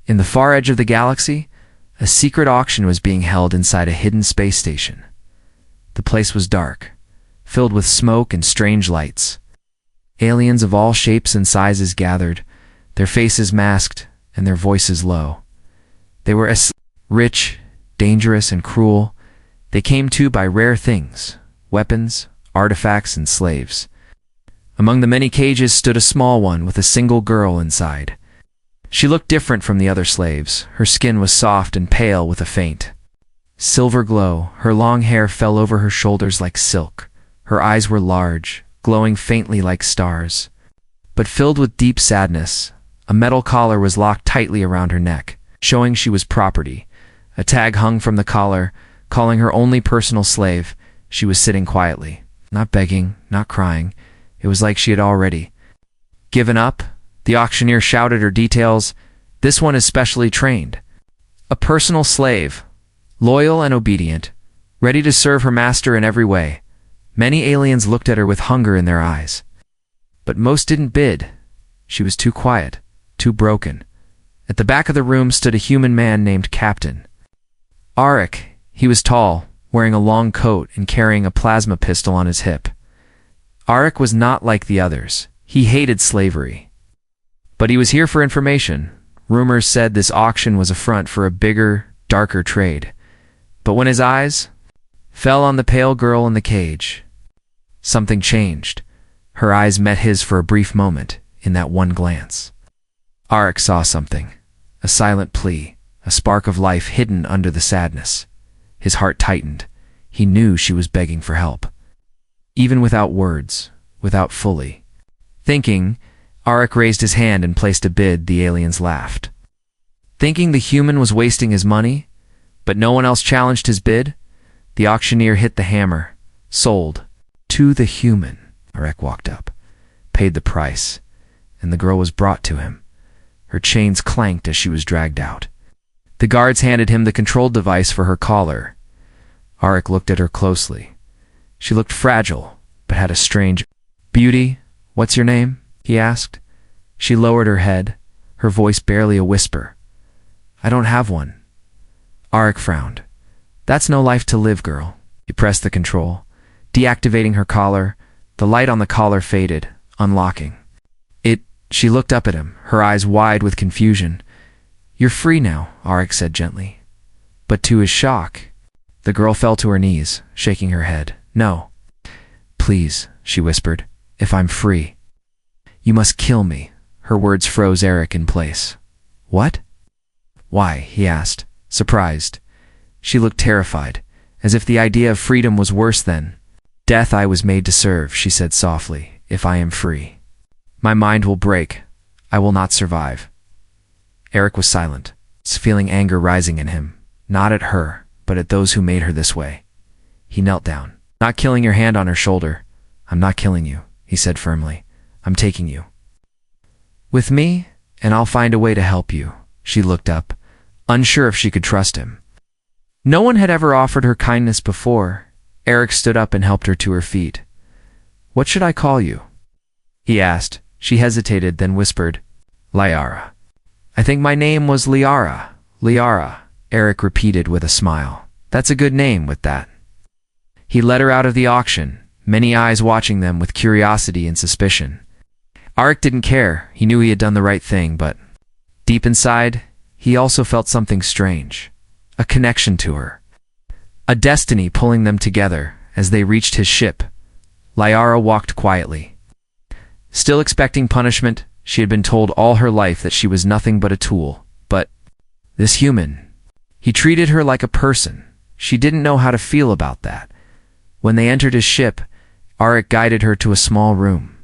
In the far edge of the galaxy, a secret auction was being held inside a hidden space station. The place was dark, filled with smoke and strange lights. Aliens of all shapes and sizes gathered, their faces masked and their voices low. They were rich, dangerous, and cruel. They came to buy rare things, weapons, artifacts, and slaves. Among the many cages stood a small one with a single girl inside. She looked different from the other slaves. Her skin was soft and pale with a faint silver glow. Her long hair fell over her shoulders like silk. Her eyes were large, glowing faintly like stars, but filled with deep sadness. A metal collar was locked tightly around her neck, showing she was property. A tag hung from the collar, calling her only personal slave. She was sitting quietly, not begging, not crying. It was like she had already given up. The auctioneer shouted her details. This one is specially trained. A personal slave, loyal and obedient, ready to serve her master in every way. Many aliens looked at her with hunger in their eyes. But most didn't bid. She was too quiet, too broken. At the back of the room stood a human man named Captain Arik. He was tall, wearing a long coat and carrying a plasma pistol on his hip. Arik was not like the others. He hated slavery. But he was here for information. Rumors said this auction was a front for a bigger, darker trade. But when his eyes fell on the pale girl in the cage, something changed. Her eyes met his for a brief moment. In that one glance, Arik saw something, a silent plea, a spark of life hidden under the sadness. His heart tightened. He knew she was begging for help. Even without words, without fully thinking, Arik raised his hand and placed a bid. The aliens laughed, thinking the human was wasting his money, but no one else challenged his bid. The auctioneer hit the hammer. Sold. To the human. Arik walked up, paid the price, and the girl was brought to him. Her chains clanked as she was dragged out. The guards handed him the control device for her collar. Arik looked at her closely. She looked fragile, but had a strange beauty. What's your name? He asked. She lowered her head, her voice barely a whisper. I don't have one. Arik frowned. That's no life to live, girl. He pressed the control, deactivating her collar. The light on the collar faded, unlocking. She looked up at him, her eyes wide with confusion. You're free now, Arik said gently. But to his shock, the girl fell to her knees, shaking her head. No. Please, she whispered, if I'm free, you must kill me. Her words froze Arik in place. What? Why? He asked, surprised. She looked terrified, as if the idea of freedom was worse than death. I was made to serve, she said softly, if I am free. My mind will break. I will not survive. Arik was silent, feeling anger rising in him, not at her, but at those who made her this way. He knelt down, not killing her hand on her shoulder. I'm not killing you, he said firmly. I'm taking you with me, and I'll find a way to help you. She looked up, unsure if she could trust him. No one had ever offered her kindness before. Arik stood up and helped her to her feet. What should I call you? He asked. She hesitated, then whispered, Liara. I think my name was Liara. Liara, Arik repeated with a smile. That's a good name with that. He led her out of the auction, many eyes watching them with curiosity and suspicion. Arik didn't care. He knew he had done the right thing, but deep inside, he also felt something strange. A connection to her. A destiny pulling them together as they reached his ship. Liara walked quietly. Still expecting punishment, she had been told all her life that she was nothing but a tool. But this human, he treated her like a person. She didn't know how to feel about that. When they entered his ship, Arik guided her to a small room.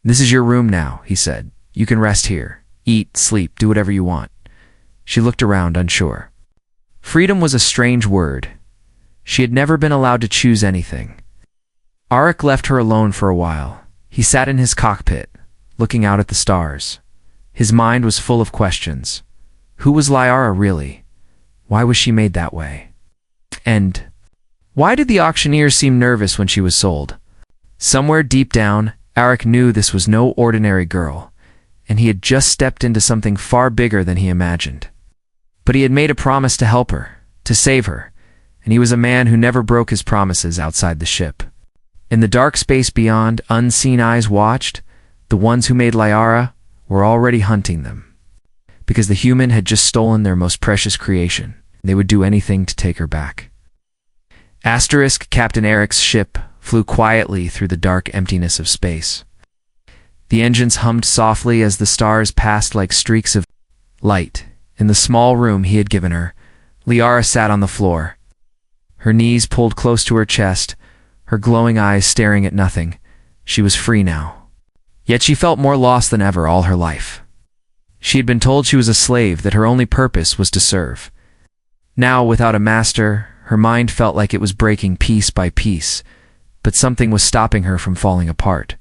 This is your room now, he said. You can rest here. Eat, sleep, do whatever you want. She looked around, unsure. Freedom was a strange word. She had never been allowed to choose anything. Arik left her alone for a while. He sat in his cockpit, looking out at the stars. His mind was full of questions. Who was Liara really? Why was she made that way? And why did the auctioneer seem nervous when she was sold? Somewhere deep down, Arik knew this was no ordinary girl. and he had just stepped into something far bigger than he imagined. But he had made a promise to help her, to save her, and he was a man who never broke his promises outside the ship. In the dark space beyond, unseen eyes watched. The ones who made Liara were already hunting them. Because the human had just stolen their most precious creation, they would do anything to take her back. Asterisk Captain Eric's ship flew quietly through the dark emptiness of space. The engines hummed softly as the stars passed like streaks of light. In the small room he had given her, Liara sat on the floor, her knees pulled close to her chest, her glowing eyes staring at nothing. She was free now. Yet she felt more lost than ever all her life. She had been told she was a slave, that her only purpose was to serve. Now, without a master, her mind felt like it was breaking piece by piece, but something was stopping her from falling apart.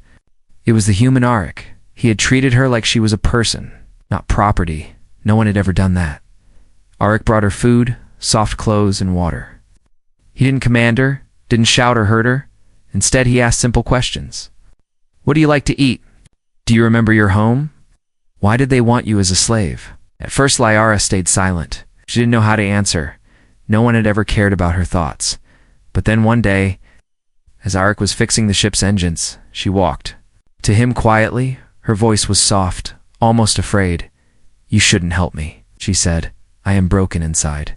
It was the human Arik. He had treated her like she was a person, not property. No one had ever done that. Arik brought her food, soft clothes, and water. He didn't command her, didn't shout or hurt her. Instead, he asked simple questions. What do you like to eat? Do you remember your home? Why did they want you as a slave? At first, Liara stayed silent. She didn't know how to answer. No one had ever cared about her thoughts. But then one day, as Arik was fixing the ship's engines, she walked to him quietly. Her voice was soft, almost afraid. You shouldn't help me, she said. I am broken inside.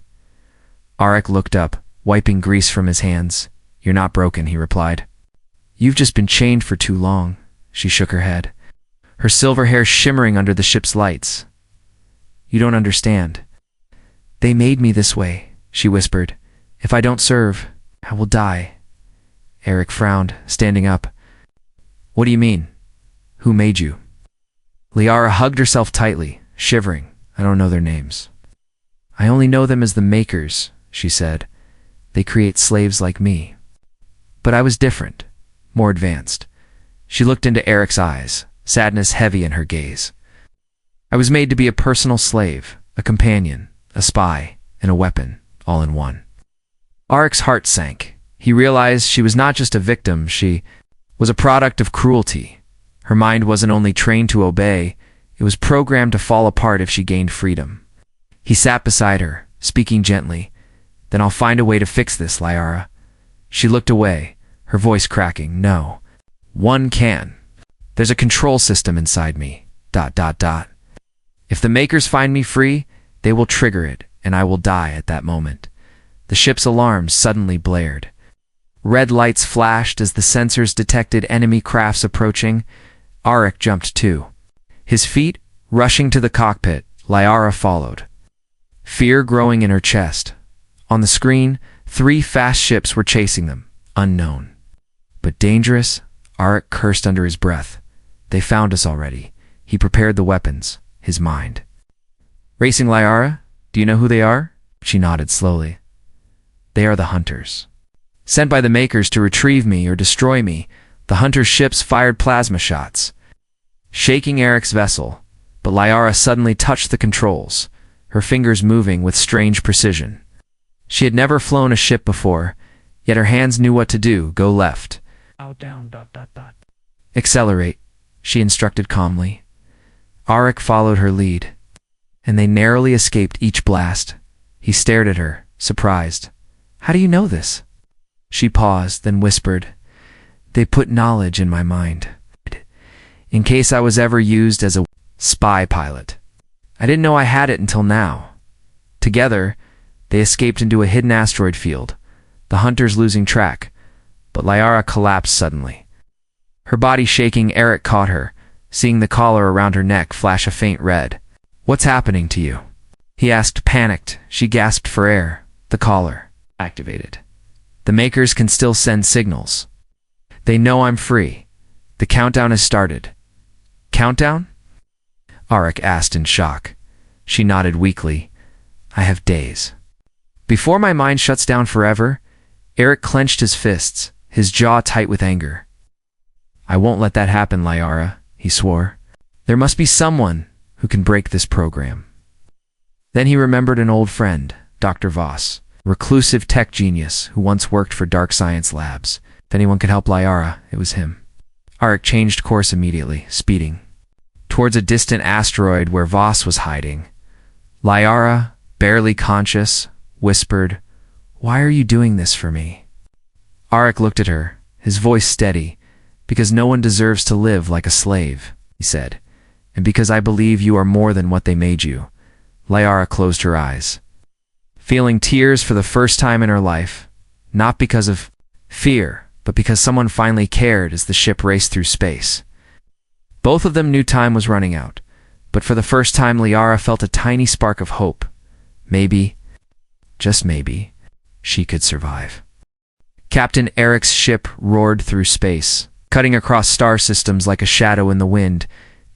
Arik looked up, wiping grease from his hands. You're not broken, he replied. You've just been chained for too long. She shook her head, her silver hair shimmering under the ship's lights. You don't understand. They made me this way, she whispered. If I don't serve, I will die. Arik frowned, standing up. What do you mean? Who made you? Liara hugged herself tightly, shivering. I don't know their names. I only know them as the makers, she said. They create slaves like me. But I was different, more advanced. She looked into Arik's eyes, sadness heavy in her gaze. I was made to be a personal slave, a companion, a spy, and a weapon, all in one. Arik's heart sank. He realized she was not just a victim, she was a product of cruelty. Her mind wasn't only trained to obey, it was programmed to fall apart if she gained freedom. He sat beside her, speaking gently. Then I'll find a way to fix this, Liara. She looked away, her voice cracking. No. One can. There's a control system inside me. ... If the makers find me free, they will trigger it, and I will die at that moment. The ship's alarms suddenly blared. Red lights flashed as the sensors detected enemy crafts approaching. Arik jumped too. His feet rushing to the cockpit, Liara followed, fear growing in her chest. On the screen, 3 fast ships were chasing them, unknown. But dangerous, Arik cursed under his breath. They found us already. He prepared the weapons, his mind. Racing Liara, do you know who they are? She nodded slowly. They are the hunters. Sent by the makers to retrieve me or destroy me, the hunters' ships fired plasma shots, shaking Arik's vessel. But Liara suddenly touched the controls, her fingers moving with strange precision. She had never flown a ship before, yet her hands knew what to do. Go left. Out, down, ... Accelerate, she instructed calmly. Arik followed her lead, and they narrowly escaped each blast. He stared at her, surprised. How do you know this? She paused, then whispered, They put knowledge in my mind, in case I was ever used as a spy pilot. I didn't know I had it until now. Together, they escaped into a hidden asteroid field, the hunters losing track, but Liara collapsed suddenly. Her body shaking, Arik caught her, seeing the collar around her neck flash a faint red. What's happening to you? He asked, panicked. She gasped for air. The collar activated. The makers can still send signals. They know I'm free. The countdown has started. Countdown? Arik asked in shock. She nodded weakly. I have days. Before my mind shuts down forever, Arik clenched his fists, his jaw tight with anger. I won't let that happen, Liara, he swore. There must be someone who can break this program. Then he remembered an old friend, Dr. Voss, reclusive tech genius who once worked for dark science labs. If anyone could help Liara, it was him. Arik changed course immediately, speeding towards a distant asteroid where Voss was hiding. Liara, barely conscious, whispered, "Why are you doing this for me?" Arik looked at her, his voice steady. "Because no one deserves to live like a slave," he said. "And because I believe you are more than what they made you." Liara closed her eyes, feeling tears for the first time in her life, not because of fear, but because someone finally cared as the ship raced through space. Both of them knew time was running out, but for the first time Liara felt a tiny spark of hope. Maybe, just maybe, she could survive. Captain Eric's ship roared through space, cutting across star systems like a shadow in the wind.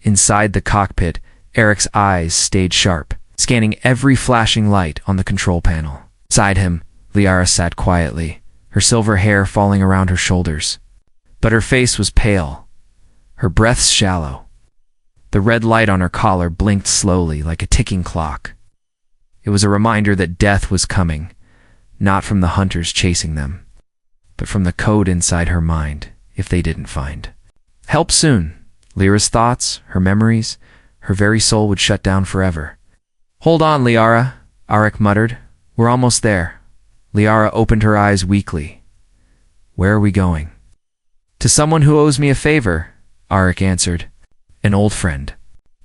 Inside the cockpit, Eric's eyes stayed sharp, scanning every flashing light on the control panel. Beside him, Liara sat quietly, her silver hair falling around her shoulders. But her face was pale, her breath shallow. The red light on her collar blinked slowly like a ticking clock. It was a reminder that death was coming, not from the hunters chasing them, but from the code inside her mind if they didn't find help soon. Lyra's thoughts, her memories, her very soul would shut down forever. "Hold on, Liara," Arik muttered. "We're almost there." Liara opened her eyes weakly. "Where are we going?" "To someone who owes me a favor," Arik answered. "An old friend.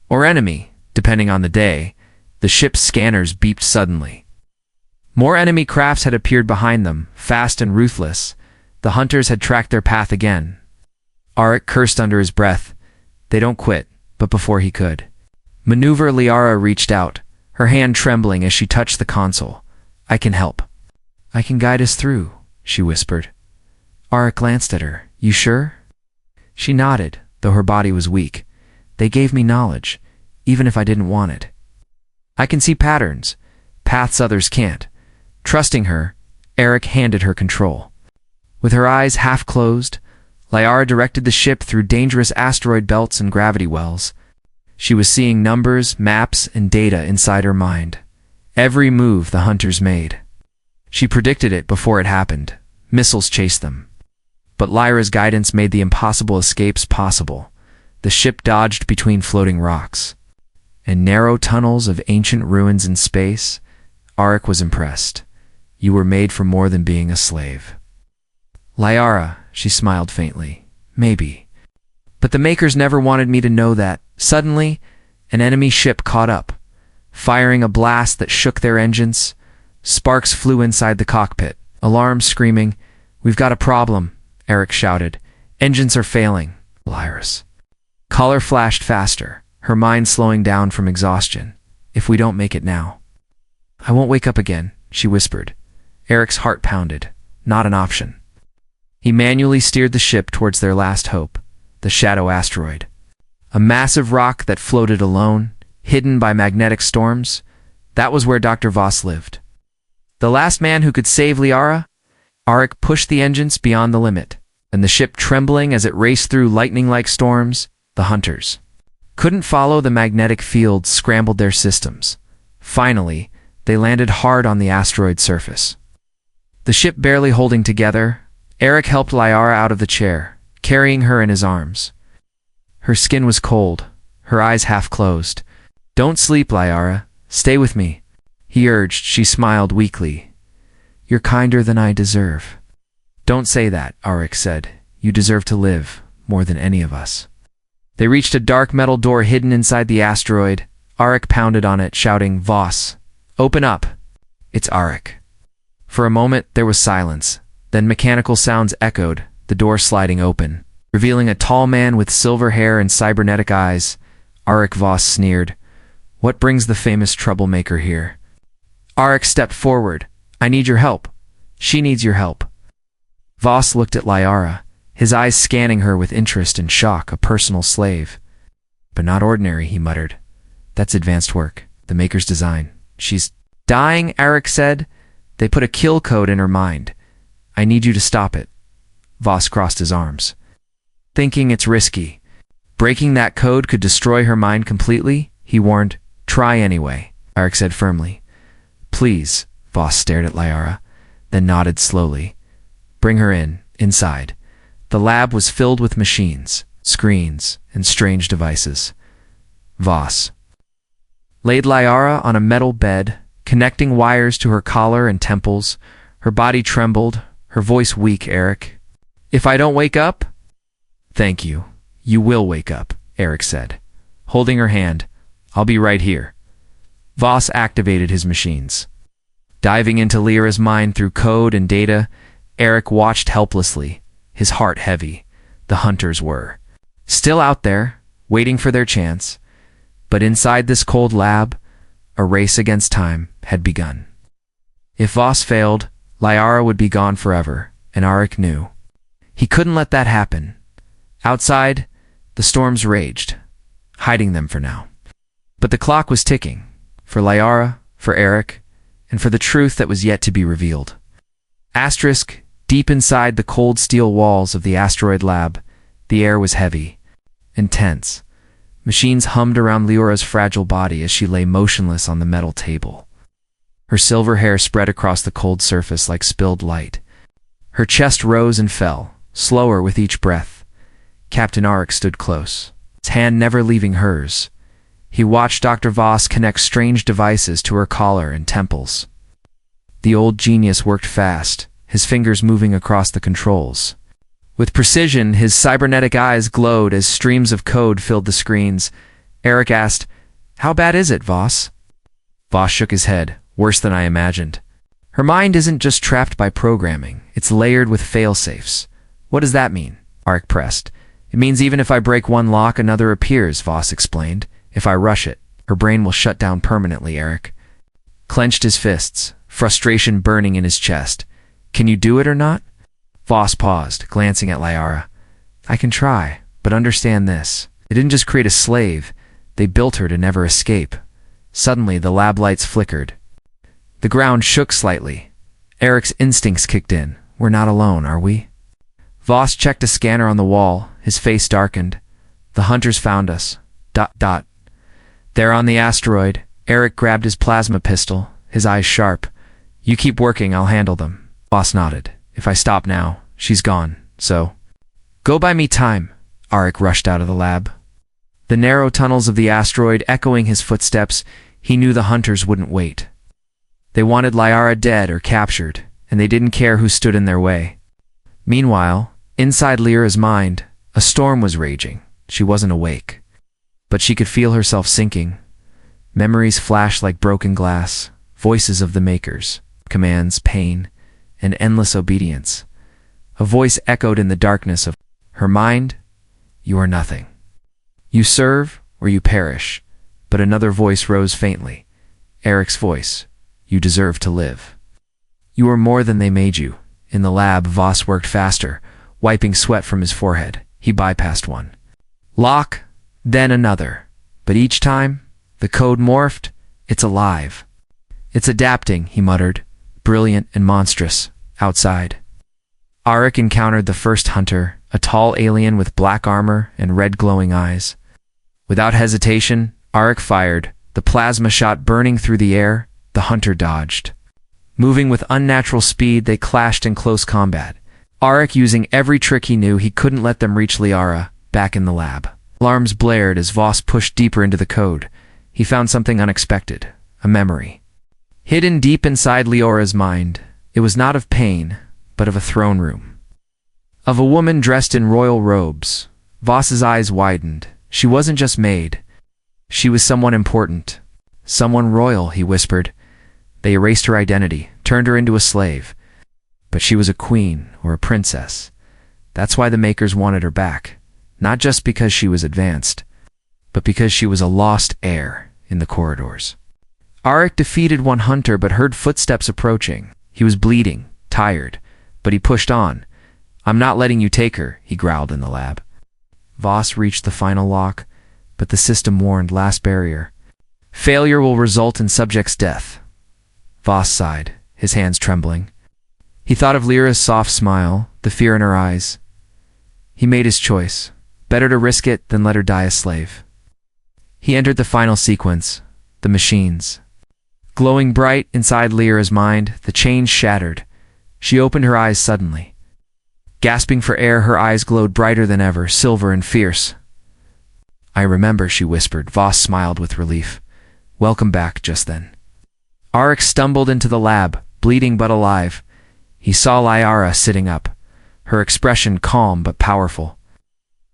Or enemy, depending on the day." The ship's scanners beeped suddenly. More enemy crafts had appeared behind them, fast and ruthless. The hunters had tracked their path again. Arik cursed under his breath. They don't quit, but before he could maneuver, Liara reached out, her hand trembling as she touched the console. "I can help. I can guide us through," she whispered. Arik glanced at her. "You sure?" She nodded, though her body was weak. "They gave me knowledge, even if I didn't want it. I can see patterns, paths others can't." Trusting her, Arik handed her control. With her eyes half closed, Liara directed the ship through dangerous asteroid belts and gravity wells. She was seeing numbers, maps, and data inside her mind. Every move the hunters made. She predicted it before it happened. Missiles chased them. But Lyra's guidance made the impossible escapes possible. The ship dodged between floating rocks and narrow tunnels of ancient ruins in space. Arik was impressed. "You were made for more than being a slave." "Liara," she smiled faintly. "Maybe. But the Makers never wanted me to know that." Suddenly, an enemy ship caught up, firing a blast that shook their engines. Sparks flew inside the cockpit, alarms screaming. "We've got a problem," Arik shouted. "Engines are failing." Lyra's collar flashed faster, her mind slowing down from exhaustion. "If we don't make it now, I won't wake up again," she whispered. Eric's heart pounded. Not an option. He manually steered the ship towards their last hope, the Shadow asteroid. A massive rock that floated alone, hidden by magnetic storms. That was where Dr. Voss lived. The last man who could save Liara? Arik pushed the engines beyond the limit, and the ship trembling as it raced through lightning-like storms, the hunters couldn't follow the magnetic field, scrambled their systems. Finally, they landed hard on the asteroid surface. The ship barely holding together, Arik helped Liara out of the chair, carrying her in his arms. Her skin was cold, her eyes half closed. "Don't sleep, Liara. Stay with me," he urged. She smiled weakly. "You're kinder than I deserve." "Don't say that," Arik said. "You deserve to live, more than any of us." They reached a dark metal door hidden inside the asteroid. Arik pounded on it, shouting, "Voss, open up." "It's Arik." For a moment, there was silence. Then mechanical sounds echoed, the door sliding open, revealing a tall man with silver hair and cybernetic eyes. Arik Voss sneered. "What brings the famous troublemaker here?" Arik stepped forward. "I need your help. She needs your help." Voss looked at Liara, his eyes scanning her with interest and shock. "A personal slave. But not ordinary," he muttered. "That's advanced work. The Maker's design. She's dying," Arik said. "They put a kill code in her mind. I need you to stop it." Voss crossed his arms, thinking it's risky. Breaking that code could destroy her mind completely, he warned. "Try anyway," Arik said firmly. "Please." Voss stared at Liara, then nodded slowly. "Bring her inside." The lab was filled with machines, screens, and strange devices. Voss laid Liara on a metal bed, connecting wires to her collar and temples. Her body trembled, her voice weak. Eric, if I don't wake up? Thank you. You will wake up, Eric said, holding her hand. I'll be right here. Voss activated his machines. Diving into Lyra's mind through code and data, Eric watched helplessly, his heart heavy. The hunters were still out there, waiting for their chance. But inside this cold lab, a race against time had begun. If Voss failed, Liara would be gone forever, and Eric knew. He couldn't let that happen. Outside, the storms raged, hiding them for now. But the clock was ticking, for Liara, for Eric, and for the truth that was yet to be revealed. Asterisk, deep inside the cold steel walls of the asteroid lab, the air was heavy and tense. Machines hummed around Liara's fragile body as she lay motionless on the metal table. Her silver hair spread across the cold surface like spilled light. Her chest rose and fell, slower with each breath. Captain Arik stood close, his hand never leaving hers. He watched Dr. Voss connect strange devices to her collar and temples. The old genius worked fast, his fingers moving across the controls. With precision, his cybernetic eyes glowed as streams of code filled the screens. Eric asked, "How bad is it, Voss?" Voss shook his head. "Worse than I imagined. Her mind isn't just trapped by programming, it's layered with fail-safes." "What does that mean?" Arik pressed. "It means even if I break one lock, another appears," Voss explained. "If I rush it, her brain will shut down permanently." Eric clenched his fists, frustration burning in his chest. "Can you do it or not?" Voss paused, glancing at Liara. "I can try, but understand this. They didn't just create a slave, they built her to never escape." Suddenly, the lab lights flickered. The ground shook slightly. Eric's instincts kicked in. "We're not alone, are we?" Voss checked a scanner on the wall, his face darkened. "The hunters found us. ... There on the asteroid." Eric grabbed his plasma pistol, his eyes sharp. "You keep working, I'll handle them." Voss nodded. "If I stop now, she's gone, so..." "Go buy me time." Arik rushed out of the lab. The narrow tunnels of the asteroid echoing his footsteps, he knew the hunters wouldn't wait. They wanted Liara dead or captured, and they didn't care who stood in their way. Meanwhile, inside Lyra's mind, a storm was raging. She wasn't awake, but she could feel herself sinking. Memories flashed like broken glass, voices of the Makers, commands, pain, and endless obedience. A voice echoed in the darkness of her mind, "You are nothing. You serve or you perish." But another voice rose faintly, Eric's voice, "You deserve to live. You are more than they made you." In the lab, Voss worked faster, wiping sweat from his forehead. He bypassed one lock, then another. But each time, the code morphed. "It's alive. It's adapting," he muttered, "brilliant and monstrous." Outside, Arik encountered the first hunter, a tall alien with black armor and red glowing eyes. Without hesitation, Arik fired, the plasma shot burning through the air. The hunter dodged. Moving with unnatural speed, they clashed in close combat. Arik using every trick he knew, he couldn't let them reach Liara. Back in the lab, alarms blared as Voss pushed deeper into the code. He found something unexpected, a memory. Hidden deep inside Liara's mind, it was not of pain, but of a throne room. Of a woman dressed in royal robes. Voss's eyes widened. She wasn't just maid. She was someone important. "Someone royal," he whispered. They erased her identity, turned her into a slave. But she was a queen or a princess. That's why the Makers wanted her back. Not just because she was advanced, but because she was a lost heir in the corridors. Arik defeated one hunter but heard footsteps approaching. He was bleeding, tired, but he pushed on. "I'm not letting you take her," he growled in the lab. Voss reached the final lock, but the system warned, "Last barrier. Failure will result in subject's death." Voss sighed, his hands trembling. He thought of Lyra's soft smile, the fear in her eyes. He made his choice. Better to risk it than let her die a slave. He entered the final sequence, the machines. Glowing bright inside Lyra's mind, the chains shattered. She opened her eyes suddenly. Gasping for air, her eyes glowed brighter than ever, silver and fierce. I remember, she whispered. Voss smiled with relief. Welcome back just then. Arik stumbled into the lab, bleeding but alive. He saw Liara sitting up, her expression calm but powerful.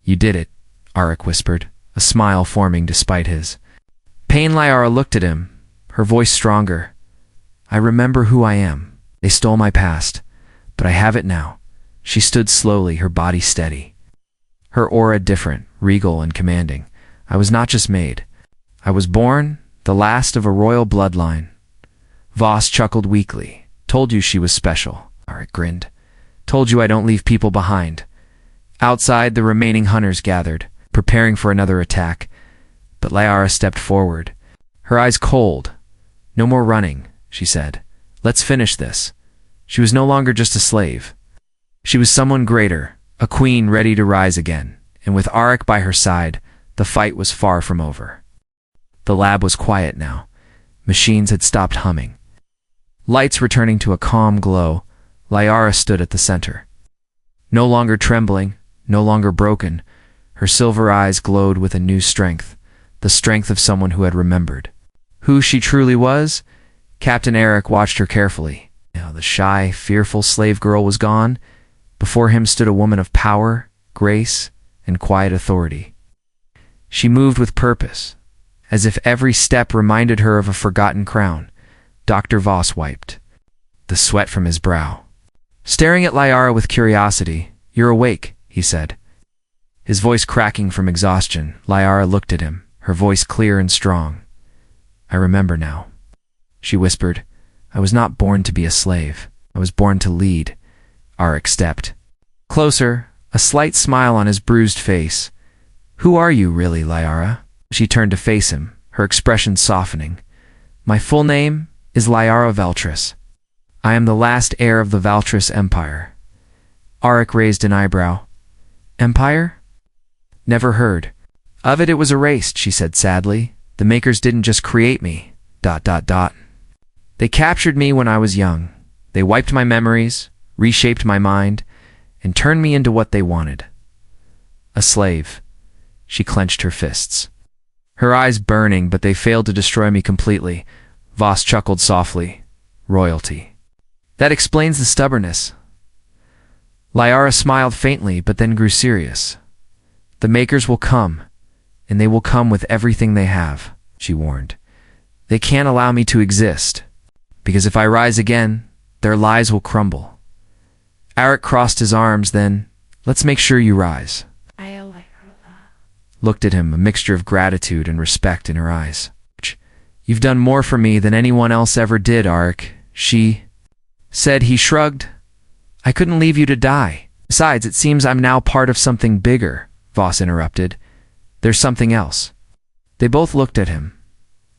You did it, Arik whispered, a smile forming despite his pain. Liara looked at him, her voice stronger. I remember who I am. They stole my past, but I have it now. She stood slowly, her body steady, her aura different, regal and commanding. I was not just made. I was born, the last of a royal bloodline. Voss chuckled weakly. Told you she was special. Arik grinned. Told you I don't leave people behind. Outside, the remaining hunters gathered, preparing for another attack. But Liara stepped forward, her eyes cold. No more running, she said. Let's finish this. She was no longer just a slave. She was someone greater, a queen ready to rise again. And with Arik by her side, the fight was far from over. The lab was quiet now. Machines had stopped humming. Lights returning to a calm glow, Liara stood at the center. No longer trembling, no longer broken, her silver eyes glowed with a new strength, the strength of someone who had remembered. Who she truly was? Captain Arik watched her carefully. Now the shy, fearful slave girl was gone. Before him stood a woman of power, grace, and quiet authority. She moved with purpose, as if every step reminded her of a forgotten crown. Dr. Voss wiped the sweat from his brow. Staring at Liara with curiosity, You're awake, he said, his voice cracking from exhaustion. Liara looked at him, her voice clear and strong. I remember now, she whispered. I was not born to be a slave. I was born to lead. Arik stepped closer, a slight smile on his bruised face. Who are you really, Liara? She turned to face him, her expression softening. My full name is Liara Valtris. I am the last heir of the Valtris Empire. Arik raised an eyebrow. Empire? Never heard of it. It was erased, she said sadly. The makers didn't just create me. ... They captured me when I was young. They wiped my memories, reshaped my mind, and turned me into what they wanted. A slave. She clenched her fists, her eyes burning, but they failed to destroy me completely. Voss chuckled softly. Royalty. That explains the stubbornness. Liara smiled faintly, but then grew serious. The makers will come, and they will come with everything they have, she warned. They can't allow me to exist, because if I rise again, their lies will crumble. Arik crossed his arms, then, let's make sure you rise. Looked at him, a mixture of gratitude and respect in her eyes. You've done more for me than anyone else ever did, Arik, she said. He shrugged. I couldn't leave you to die. Besides, it seems I'm now part of something bigger, Voss interrupted. There's something else. They both looked at him.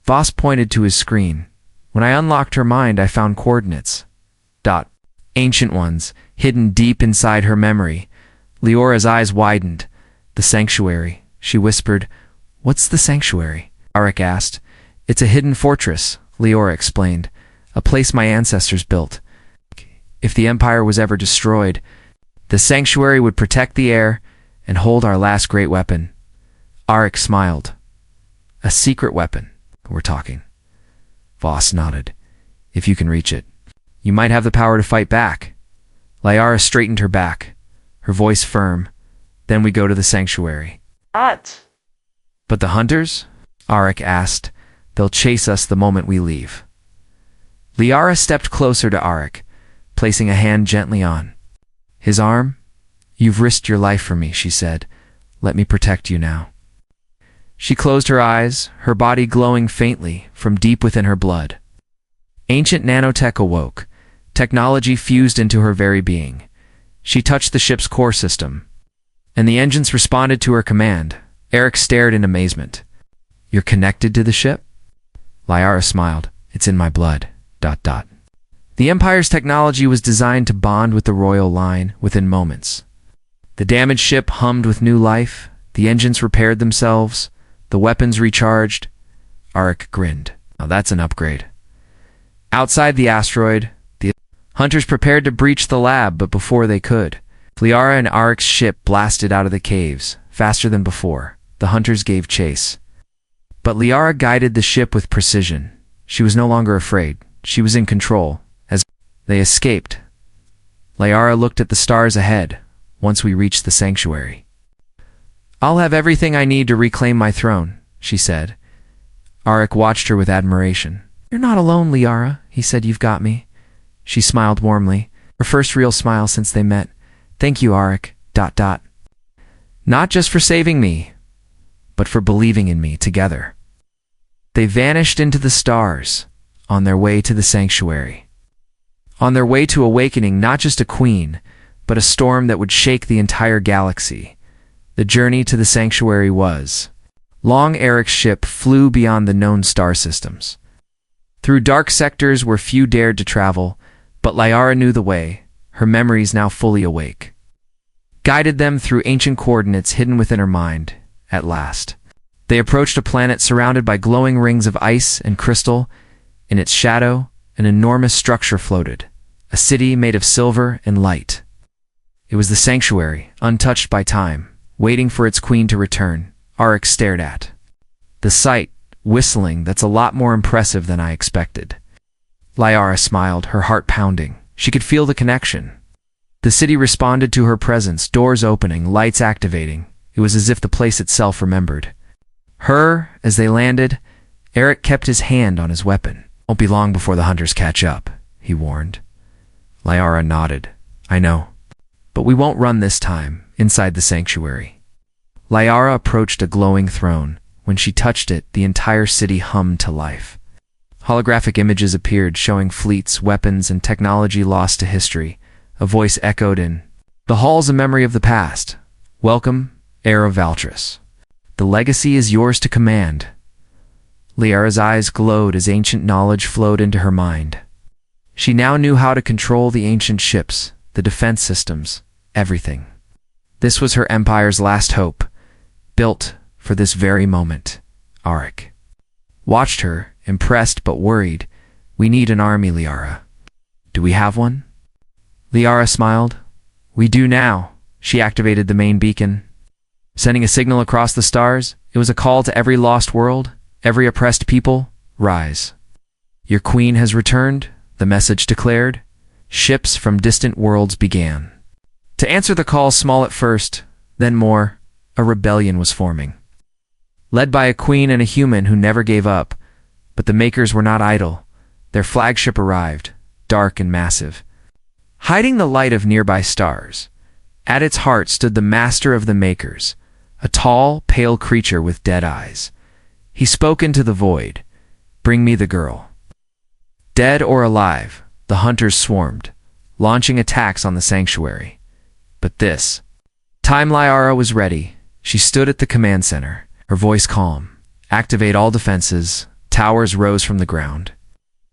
Voss pointed to his screen. When I unlocked her mind, I found coordinates. Ancient ones, hidden deep inside her memory. Liora's eyes widened. The sanctuary, she whispered. What's the sanctuary? Arik asked. It's a hidden fortress, Liora explained. A place my ancestors built. If the Empire was ever destroyed, the sanctuary would protect the air and hold our last great weapon. Arik smiled. A secret weapon, we're talking. Voss nodded. If you can reach it, you might have the power to fight back. Liara straightened her back, her voice firm. Then we go to the sanctuary. What? But the hunters? Arik asked. They'll chase us the moment we leave. Liara stepped closer to Arik, placing a hand gently on his arm. You've risked your life for me, she said. Let me protect you now. She closed her eyes, her body glowing faintly from deep within her blood. Ancient nanotech awoke. Technology fused into her very being. She touched the ship's core system, and the engines responded to her command. Arik stared in amazement. You're connected to the ship? Liara smiled. It's in my blood. ... The Empire's technology was designed to bond with the royal line within moments. The damaged ship hummed with new life. The engines repaired themselves. The weapons recharged. Arik grinned. Now that's an upgrade. Outside the asteroid, the hunters prepared to breach the lab, but before they could, Liara and Arik's ship blasted out of the caves, faster than before. the hunters gave chase. But Liara guided the ship with precision. She was no longer afraid. She was in control. As they escaped, Liara looked at the stars ahead. Once we reached the sanctuary, "I'll have everything I need to reclaim my throne," she said. Arik watched her with admiration. "You're not alone, Liara," he said. "You've got me." She smiled warmly, her first real smile since they met. "Thank you, Arik. ... Not just for saving me, but for believing in me together." They vanished into the stars, on their way to the sanctuary. On their way to awakening not just a queen, but a storm that would shake the entire galaxy. The journey to the sanctuary was long. Arik's ship flew beyond the known star systems, through dark sectors where few dared to travel, but Liara knew the way, her memories now fully awake. Guided them through ancient coordinates hidden within her mind. At last, they approached a planet surrounded by glowing rings of ice and crystal. In its shadow, an enormous structure floated, a city made of silver and light. It was the sanctuary, untouched by time, waiting for its queen to return. Arik stared at the sight, whistling. "That's a lot more impressive than I expected." Liara smiled, her heart pounding. She could feel the connection. The city responded to her presence, doors opening, lights activating. It was as if the place itself remembered her. As they landed, Arik kept his hand on his weapon. "Won't be long before the hunters catch up," he warned. Liara nodded. "I know. But we won't run this time." Inside the sanctuary, Liara approached a glowing throne. When she touched it, the entire city hummed to life. Holographic images appeared, showing fleets, weapons, and technology lost to history. A voice echoed in the halls, a memory of the past. "Welcome, heir of Valtris. The legacy is yours to command." Liara's eyes glowed as ancient knowledge flowed into her mind. She now knew how to control the ancient ships, the defense systems, everything. This was her empire's last hope, built for this very moment. Arik watched her, impressed but worried. "We need an army, Liara." "Do we have one?" Liara smiled. "We do now." She activated the main beacon, sending a signal across the stars. It was a call to every lost world, every oppressed people. "Rise. Your queen has returned," the message declared. Ships from distant worlds began to answer the call, small at first, then more. A rebellion was forming, led by a queen and a human who never gave up. But the Makers were not idle. Their flagship arrived, dark and massive, hiding the light of nearby stars. At its heart stood the master of the Makers, a tall, pale creature with dead eyes. He spoke into the void. "Bring me the girl." Dead or alive, the hunters swarmed, launching attacks on the sanctuary. But this time Liara was ready. She stood at the command center, her voice calm. "Activate all defenses." Towers rose from the ground,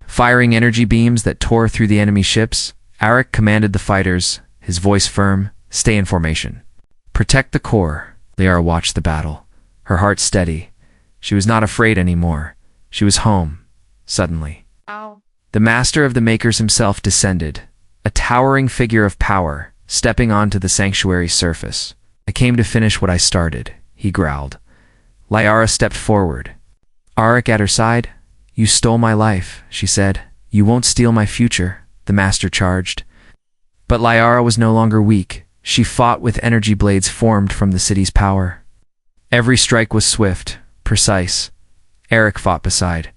firing energy beams that tore through the enemy ships. Arik commanded the fighters, his voice firm. "Stay in formation. Protect the core." Liara watched the battle, her heart steady. She was not afraid anymore. She was home. Suddenly, the master of the Makers himself descended, a towering figure of power, stepping onto the sanctuary's surface. "I came to finish what I started," he growled. Liara stepped forward, Arik at her side. "You stole my life," she said. "You won't steal my future," the master charged. But Liara was no longer weak. She fought with energy blades formed from the city's power. Every strike was swift, precise. Arik fought beside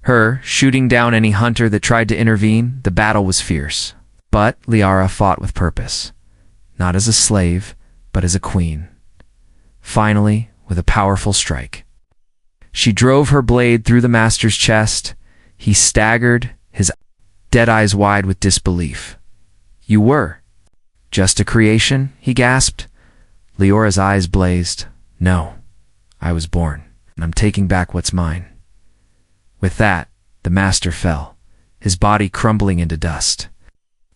her, shooting down any hunter that tried to intervene. The battle was fierce. But Liara fought with purpose, not as a slave, but as a queen. Finally, with a powerful strike, she drove her blade through the master's chest. He staggered, his dead eyes wide with disbelief. "You were just a creation?" he gasped. Liara's eyes blazed. "No, I was born, and I'm taking back what's mine." With that, the master fell, his body crumbling into dust.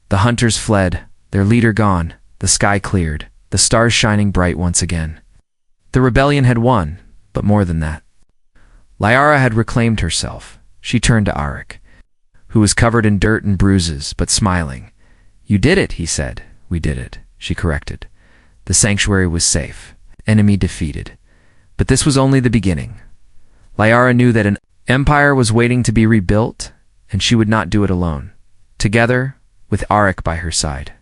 The hunters fled, their leader gone. The sky cleared, the stars shining bright once again. The rebellion had won, but more than that. Liara had reclaimed herself. She turned to Arik, who was covered in dirt and bruises, but smiling. "You did it," he said. "We did it," she corrected. "The sanctuary was safe. Enemy defeated. But this was only the beginning. Liara knew that an empire was waiting to be rebuilt, and she would not do it alone. Together, with Arik by her side.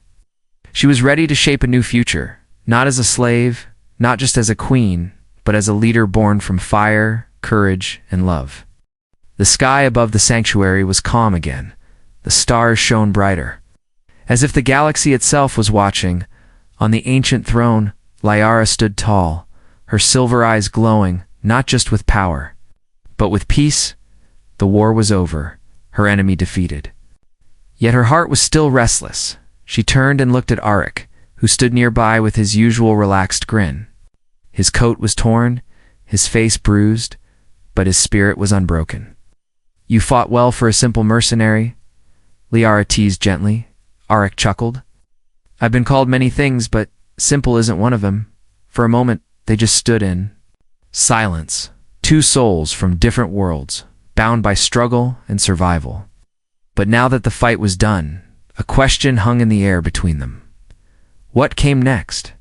She was ready to shape a new future, not as a slave, not just as a queen, but as a leader born from fire, courage, and love. The sky above the sanctuary was calm again. The stars shone brighter. As if the galaxy itself was watching, on the ancient throne, Liara stood tall, her silver eyes glowing, not just with power, but with peace. The war was over, her enemy defeated. Yet her heart was still restless. She turned and looked at Arik, who stood nearby with his usual relaxed grin. His coat was torn, his face bruised, but his spirit was unbroken. "You fought well for a simple mercenary," Liara teased gently. Arik chuckled. "I've been called many things, but simple isn't one of them." For a moment, they just stood in silence, two souls from different worlds, bound by struggle and survival. But now that the fight was done, a question hung in the air between them. What came next?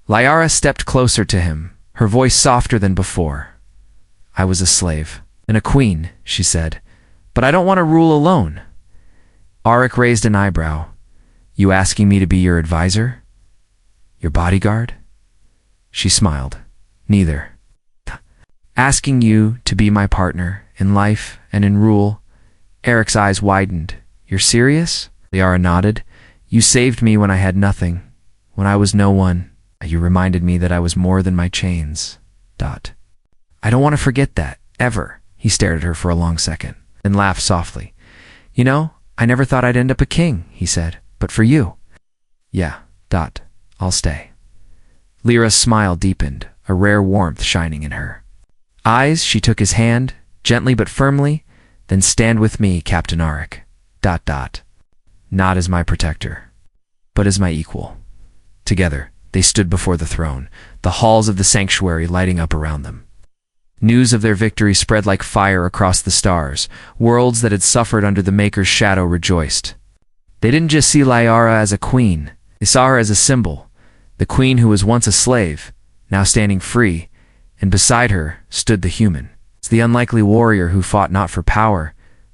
Liara stepped closer to him, her voice softer than before. "I was a slave and a queen," she said, "but I don't want to rule alone." Arik raised an eyebrow. "You asking me to be your advisor? Your bodyguard?" She smiled. "Neither. Asking you to be my partner in life and in rule." Arik's eyes widened. "You're serious?" Liara nodded. "You saved me when I had nothing, when I was no one. You reminded me that I was more than my chains. I don't want to forget that, ever." He stared at her for a long second, then laughed softly. "You know, I never thought I'd end up a king," he said, "but for you." "Yeah, I'll stay." Lyra's smile deepened, a rare warmth shining in her eyes. She took his hand, gently but firmly. "Then stand with me, Captain Arik. Not as my protector, but as my equal." Together, they stood before the throne, the halls of the sanctuary lighting up around them. News of their victory spread like fire across the stars. Worlds that had suffered under the Maker's shadow rejoiced. They didn't just see Liara as a queen, they saw her as a symbol. The queen who was once a slave, now standing free, and beside her stood the human. It's the unlikely warrior who fought not for power,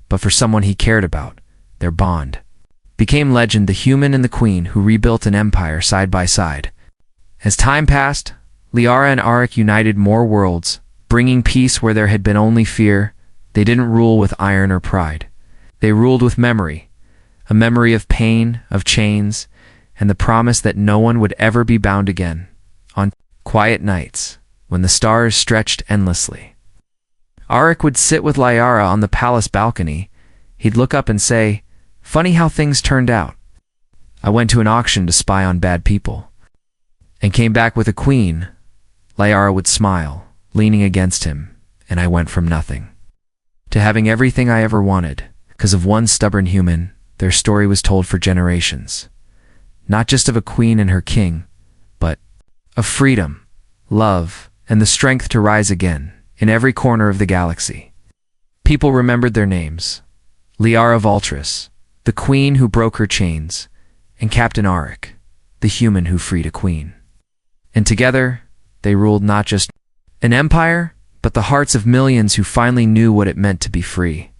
but for someone he cared about. Their bond became legend, the human and the queen who rebuilt an empire side by side. As time passed, Liara and Arik united more worlds, bringing peace where there had been only fear. They didn't rule with iron or pride. They ruled with memory, a memory of pain, of chains, and the promise that no one would ever be bound again. On quiet nights, when the stars stretched endlessly, Arik would sit with Liara on the palace balcony. He'd look up and say, "Funny how things turned out. I went to an auction to spy on bad people, and came back with a queen." Liara would smile, leaning against him, "and I went from nothing to having everything I ever wanted." Because of one stubborn human, their story was told for generations. Not just of a queen and her king, but of freedom, love, and the strength to rise again in every corner of the galaxy. People remembered their names: Liara Valtris, the queen who broke her chains, and Captain Arik, the human who freed a queen. And together, they ruled not just an empire, but the hearts of millions who finally knew what it meant to be free.